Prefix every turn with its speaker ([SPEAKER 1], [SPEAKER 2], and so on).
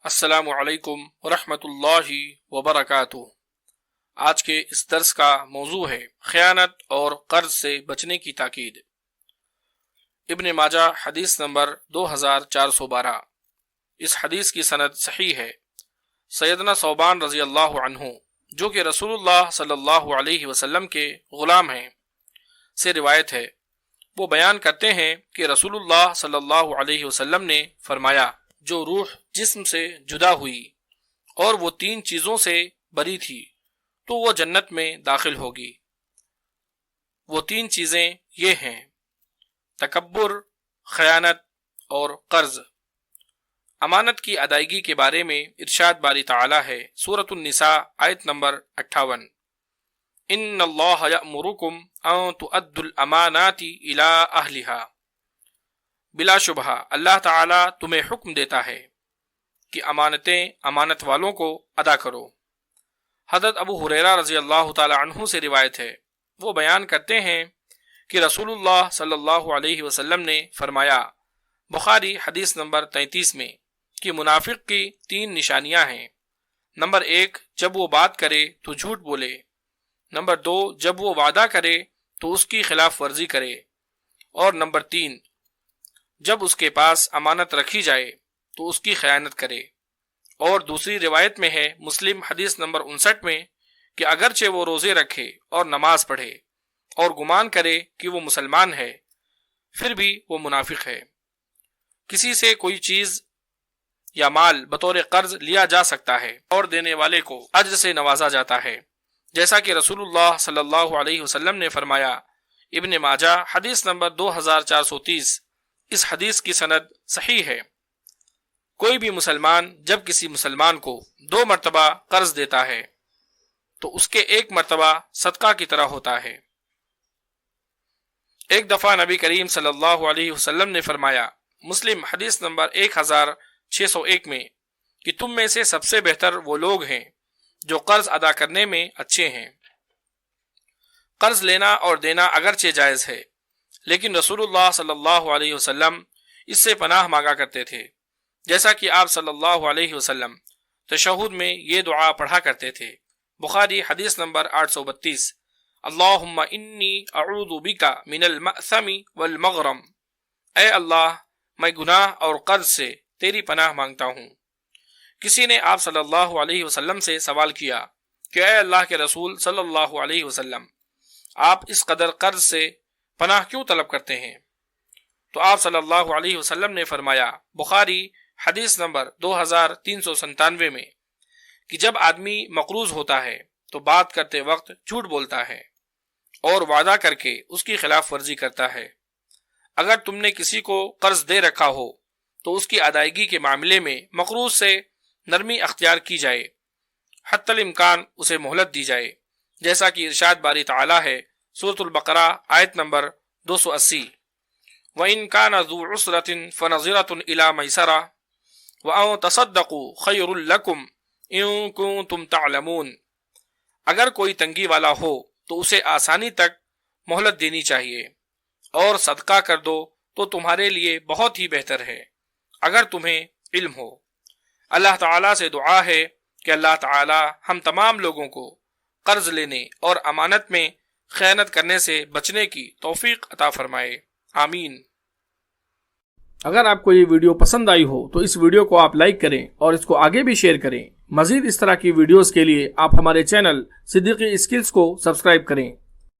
[SPEAKER 1] السلام علیکم ورحمۃ اللہ وبرکاتہ۔ آج کے اس درس کا موضوع ہے خیانت اور قرض سے بچنے کی تاکید۔ ابن ماجہ حدیث نمبر 2412۔ اس حدیث کی سند صحیح ہے۔ سیدنا ثوبان رضی اللہ عنہ جو کہ رسول اللہ صلی اللہ علیہ وسلم کے غلام ہیں سے روایت ہے، وہ بیان کرتے ہیں کہ رسول اللہ صلی اللہ علیہ وسلم نے فرمایا، جو روح جسم سے جدا ہوئی اور وہ 3 چیزوں سے بری تھی تو وہ جنت میں داخل ہوگی۔ وہ 3 چیزیں یہ ہیں: تکبر، خیانت اور قرض۔ امانت کی ادائیگی کے بارے میں ارشاد باری تعالی ہے، سورۃ النساء آیت نمبر 58، ان اللہ یأمرکم ان تؤدوا الامانات الی اہلہا۔ بلا شبہ اللہ تعالیٰ تمہیں حکم دیتا ہے کہ امانتیں امانت والوں کو ادا کرو۔ حضرت ابو ہریرہ رضی اللہ تعالی عنہ سے روایت ہے، وہ بیان کرتے ہیں کہ رسول اللہ صلی اللہ علیہ وسلم نے فرمایا، بخاری حدیث نمبر 33 میں، کہ منافق کی 3 نشانیاں ہیں۔ نمبر 1، جب وہ بات کرے تو جھوٹ بولے۔ نمبر 2، جب وہ وعدہ کرے تو اس کی خلاف ورزی کرے۔ اور نمبر 3، جب اس کے پاس امانت رکھی جائے تو اس کی خیانت کرے۔ اور دوسری روایت میں ہے، مسلم حدیث نمبر 59 میں، کہ اگرچہ وہ روزے رکھے اور نماز پڑھے اور گمان کرے کہ وہ مسلمان ہے، پھر بھی وہ منافق ہے۔ کسی سے کوئی چیز یا مال بطور قرض لیا جا سکتا ہے اور دینے والے کو اجر سے نوازا جاتا ہے، جیسا کہ رسول اللہ صلی اللہ علیہ وسلم نے فرمایا۔ ابن ماجہ حدیث نمبر 2430۔ اس حدیث کی سند صحیح ہے۔ کوئی بھی مسلمان جب کسی مسلمان کو 2 مرتبہ قرض دیتا ہے تو اس کے 1 مرتبہ صدقہ کی طرح ہوتا ہے۔ ایک دفعہ نبی کریم صلی اللہ علیہ وسلم نے فرمایا، مسلم حدیث نمبر 1601 میں، کہ تم میں سے سب سے بہتر وہ لوگ ہیں جو قرض ادا کرنے میں اچھے ہیں۔ قرض لینا اور دینا اگرچہ جائز ہے، لیکن رسول اللہ صلی اللہ علیہ وسلم اس سے پناہ مانگا کرتے تھے، جیسا کہ آپ صلی اللہ علیہ وسلم تشہد میں یہ دعا پڑھا کرتے تھے۔ بخاری حدیث نمبر 832، اللہم انی اعوذ بک من المأثم والمغرم۔ اے اللہ، میں گناہ اور قرض سے تیری پناہ مانگتا ہوں۔ کسی نے آپ صلی اللہ علیہ وسلم سے سوال کیا کہ اے اللہ کے رسول صلی اللہ علیہ وسلم، آپ اس قدر قرض سے پناہ کیوں طلب کرتے ہیں؟ تو آپ صلی اللہ علیہ وسلم نے فرمایا، بخاری حدیث نمبر 2397 میں، کہ جب آدمی مقروض ہوتا ہے تو بات کرتے وقت جھوٹ بولتا ہے اور وعدہ کر کے اس کی خلاف ورزی کرتا ہے۔ اگر تم نے کسی کو قرض دے رکھا ہو تو اس کی ادائیگی کے معاملے میں مقروض سے نرمی اختیار کی جائے، حتی الامکان اسے مہلت دی جائے، جیسا کہ ارشاد باری تعالی ہے، سورۃ البقرہ آیت نمبر 280، وَإِن كَانَ ذُو عُسْرَةٍ فَنَظِرَةٌ إِلَى مَيْسَرَةٍ وَأَن تَصَدَّقُوا خَيْرٌ لَكُمْ إِن كُنتُمْ تَعْلَمُونَ۔ اگر کوئی تنگی والا ہو تو اسے آسانی تک مہلت دینی چاہیے، اور صدقہ کر دو تو تمہارے لیے بہت ہی بہتر ہے اگر تمہیں علم ہو۔ اللہ تعالیٰ سے دعا ہے کہ اللہ تعالیٰ ہم تمام لوگوں کو قرض لینے اور امانت میں خیانت کرنے سے بچنے کی توفیق عطا فرمائے، آمین۔
[SPEAKER 2] اگر آپ کو یہ ویڈیو پسند آئی ہو تو اس ویڈیو کو آپ لائک کریں اور اس کو آگے بھی شیئر کریں۔ مزید اس طرح کی ویڈیوز کے لیے آپ ہمارے چینل صدیقی اسکلز کو سبسکرائب کریں۔